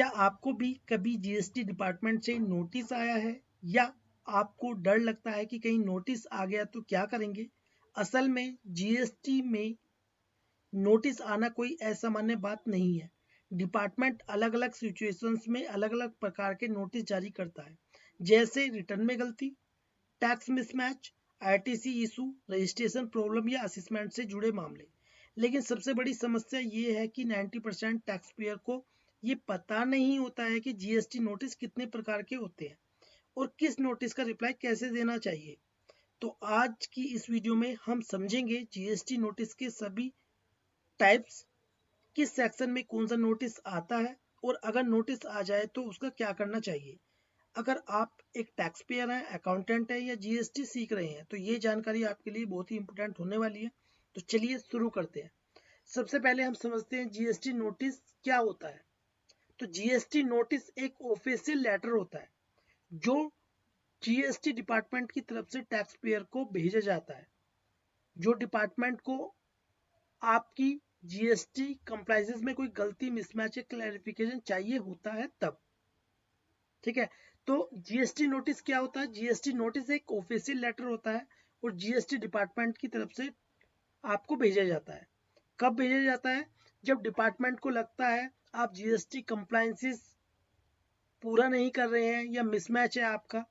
क्या आपको भी कभी जीएसटी डिपार्टमेंट से नोटिस आया है या आपको डर लगता है कि कहीं नोटिस आ गया तो क्या करेंगे? असल में जीएसटी में नोटिस आना कोई असामान्य बात नहीं है। डिपार्टमेंट अलग अलग सिचुएशंस में अलग अलग प्रकार के नोटिस जारी करता है, जैसे रिटर्न में गलती, tax mismatch, RTC issue, registration problem या असेसमेंट से जुड़े मामले। लेकिन सबसे बड़ी समस्या ये है कि 90% टैक्स पेयर को ये पता नहीं होता है कि जीएसटी नोटिस कितने प्रकार के होते हैं और किस नोटिस का रिप्लाई कैसे देना चाहिए। तो आज की इस वीडियो में हम समझेंगे जीएसटी नोटिस के सभी टाइप्स, किस सेक्शन में कौन सा नोटिस आता है और अगर नोटिस आ जाए तो उसका क्या करना चाहिए। अगर आप एक टैक्स पेयर हैं, अकाउंटेंट है या जीएसटी सीख रहे हैं तो ये जानकारी आपके लिए बहुत ही इंपॉर्टेंट होने वाली है। तो चलिए शुरू करते हैं। सबसे पहले हम समझते हैं जीएसटी नोटिस क्या होता है। तो जीएसटी नोटिस एक ऑफिशियल लेटर होता है जो जीएसटी डिपार्टमेंट की तरफ से टैक्स पेयर को भेजा जाता है। जो डिपार्टमेंट को आपकी जीएसटी कंप्लाइंसेस में कोई गलती, मिसमैच या क्लैरिफिकेशन चाहिए होता है तब। ठीक है, तो जीएसटी नोटिस क्या होता है? जीएसटी नोटिस एक ऑफिशियल लेटर होता है और जीएसटी डिपार्टमेंट की तरफ से आपको भेजा जाता है। कब भेजा जाता है? जब डिपार्टमेंट को लगता है आप जीएसटी कंप्लायंसेस पूरा नहीं कर रहे हैं या मिसमैच है आपका।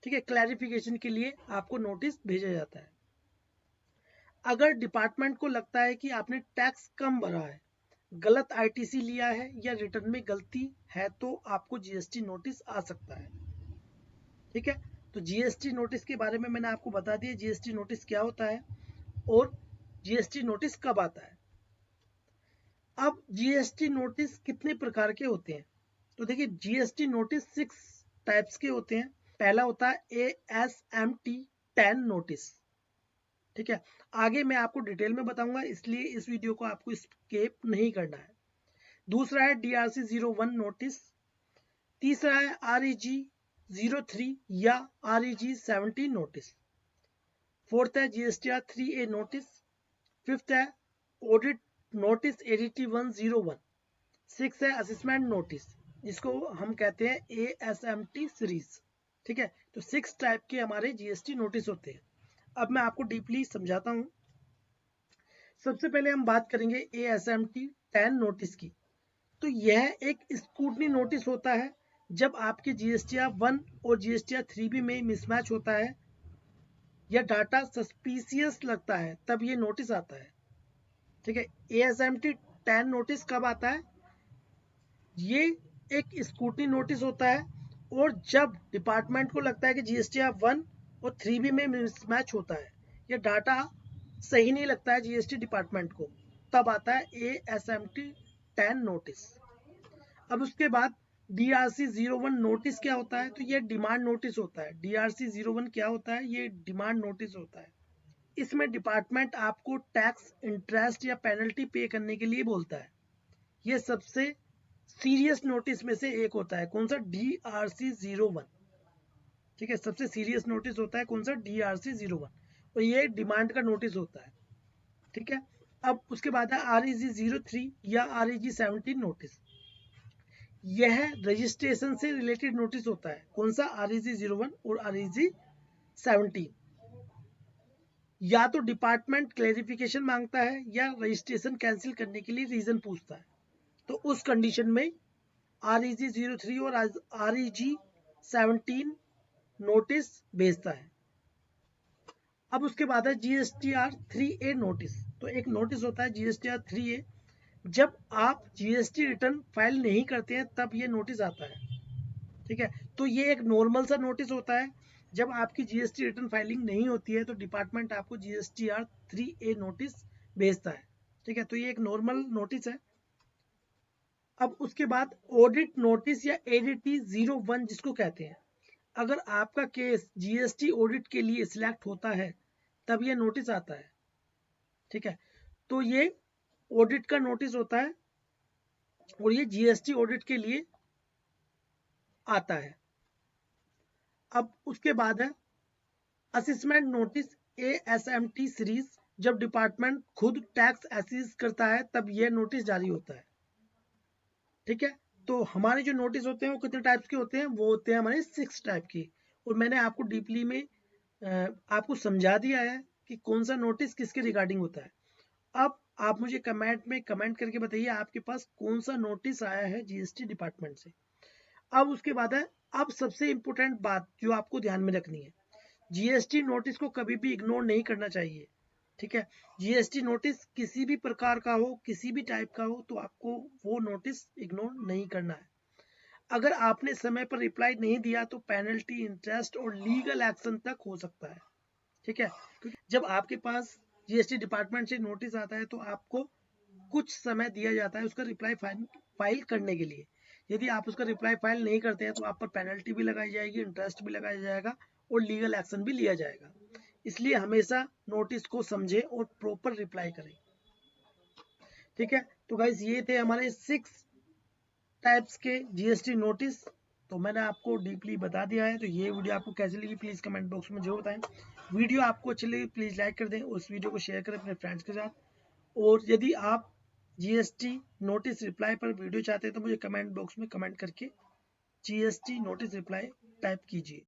ठीक है, क्लैरिफिकेशन के लिए आपको नोटिस भेजा जाता है। अगर डिपार्टमेंट को लगता है कि आपने टैक्स कम भरा है, गलत आईटीसी लिया है या रिटर्न में गलती है तो आपको जीएसटी नोटिस आ सकता है। ठीक है, तो जीएसटी नोटिस के बारे में मैंने आपको बता दिया जीएसटी नोटिस क्या होता है और जीएसटी नोटिस कब आता है। अब जीएसटी नोटिस कितने प्रकार के होते हैं? तो देखिए, जीएसटी नोटिस 6 टाइप्स के होते हैं। पहला होता है ASMT 10 नोटिस। ठीक है, आगे मैं आपको डिटेल में बताऊंगा, इसलिए इस वीडियो को आपको स्किप नहीं करना है। दूसरा है DRC 01 नोटिस। तीसरा है REG 03 या REG 17 नोटिस। फोर्थ है GSTR 3A नोटिस। फिफ्थ है ऑडिट नोटिस ADT 101। सिक्स है असेसमेंट नोटिस, जिसको हम कहते हैं ASMT सीरीज। ठीक है, तो 6 टाइप के हमारे जीएसटी नोटिस होते हैं। अब मैं आपको डीपली समझाता हूं। सबसे पहले हम बात करेंगे ASMT 10 नोटिस की। तो यह एक स्क्रूटनी नोटिस होता है जब आपके GSTR 1 और GSTR 3B में मिसमैच होता है या डाटा सस्पिशियस लगता है, तब ये नोटिस आता है। ठीक है, ASMT 10 नोटिस कब आता है? ये एक स्क्रूटनी नोटिस होता है और जब डिपार्टमेंट को लगता है कि GSTR 1 और 3B में मिसमैच होता है या डाटा सही नहीं लगता है जीएसटी डिपार्टमेंट को, तब आता है ASMT 10 नोटिस। अब उसके बाद DRC 01 नोटिस क्या होता है? तो ये डिमांड नोटिस होता है। DRC 01 क्या होता है? ये डिमांड नोटिस होता है। इसमें डिपार्टमेंट आपको टैक्स, इंटरेस्ट या पेनल्टी पे करने के लिए बोलता है। ये सबसे सीरियस नोटिस में से एक होता है। कौन सा? DRC 01। ठीक है, सबसे सीरियस नोटिस होता है कौन सा? DRC 01 और ये डिमांड का नोटिस होता है। ठीक है, अब उसके बाद है REG 03 या REG 17 नोटिस। यह रजिस्ट्रेशन से रिलेटेड नोटिस होता है। कौन सा? REG 01 और REG 17। या तो डिपार्टमेंट क्लेरिफिकेशन मांगता है या रजिस्ट्रेशन कैंसिल करने के लिए रीजन पूछता है, तो उस कंडीशन में REG 03 और REG 17 नोटिस भेजता है। अब उसके बाद है GSTR 3A नोटिस। तो एक नोटिस होता है GSTR 3A, जब आप जीएसटी रिटर्न फाइल नहीं करते हैं तब ये नोटिस आता है। ठीक है, तो ये एक नॉर्मल सा नोटिस होता है। जब आपकी जीएसटी रिटर्न फाइलिंग नहीं होती है तो डिपार्टमेंट आपको GSTR 3A नोटिस भेजता है। ठीक है, तो ये एक नॉर्मल नोटिस है। अब उसके बाद ऑडिट नोटिस या ADT 01 जिसको कहते हैं, अगर आपका केस जीएसटी ऑडिट के लिए सिलेक्ट होता है तब ये नोटिस आता है। ठीक है, तो ये ऑडिट का नोटिस होता है और ये जीएसटी ऑडिट के लिए आता है। अब उसके बाद है असेसमेंट नोटिस ASMT सीरीज। जब डिपार्टमेंट खुद टैक्स असेस करता है तब यह नोटिस जारी होता है। ठीक है, तो हमारे जो नोटिस होते हैं वो कितने टाइप्स के होते हैं, वो होते हैं हमारे 6 टाइप के, और मैंने आपको डीपली में आपको समझा दिया है कि कौन सा नोटिस किसके रिगार्डिंग होता है। अब आप मुझे कमेंट में कमेंट करके बताइए आपके पास कौन सा नोटिस आया है जीएसटी डिपार्टमेंट से। अब उसके बाद है, अब सबसे इंपॉर्टेंट बात जो आपको ध्यान में रखनी है, जीएसटी नोटिस को कभी भी इग्नोर नहीं करना चाहिए, ठीक है। जीएसटी नोटिस किसी भी प्रकार का हो, किसी भी टाइप का हो, तो आपको वो नोटिस इग्नोर नहीं करना है। अगर आपने समय पर रिप्लाई नहीं दिया तो पेनल्टी, इंटरेस्ट और लीगल एक्शन तक हो सकता है, ठीक है। क्योंकि जब आपके पास जीएसटी डिपार्टमेंट से नोटिस आता है तो आपको कुछ समय दिया जाता है उसका रिप्लाई फाइल करने के लिए। यदि आप उसका रिप्लाई फाइल नहीं करते हैं तो आप पर पेनल्टी भी लगाई जाएगी, इंटरेस्ट भी लगाया जाएगा और लीगल एक्शन भी लिया जाएगा। इसलिए हमेशा नोटिस को समझें और प्रॉपर रिप्लाई करें, ठीक है। तो गाइस ये थे हमारे 6 टाइप्स के जीएसटी नोटिस, तो मैंने आपको डीपली बता दिया है। तो ये वीडियो आपको कैसी लगी प्लीज़ कमेंट बॉक्स में जरूर बताएं। वीडियो आपको अच्छी लगी प्लीज़ लाइक कर दें, उस वीडियो को शेयर करें अपने फ्रेंड्स के साथ। और यदि आप जीएसटी नोटिस रिप्लाई पर वीडियो चाहते हैं तो मुझे कमेंट बॉक्स में कमेंट करके जीएसटी नोटिस रिप्लाई टाइप कीजिए।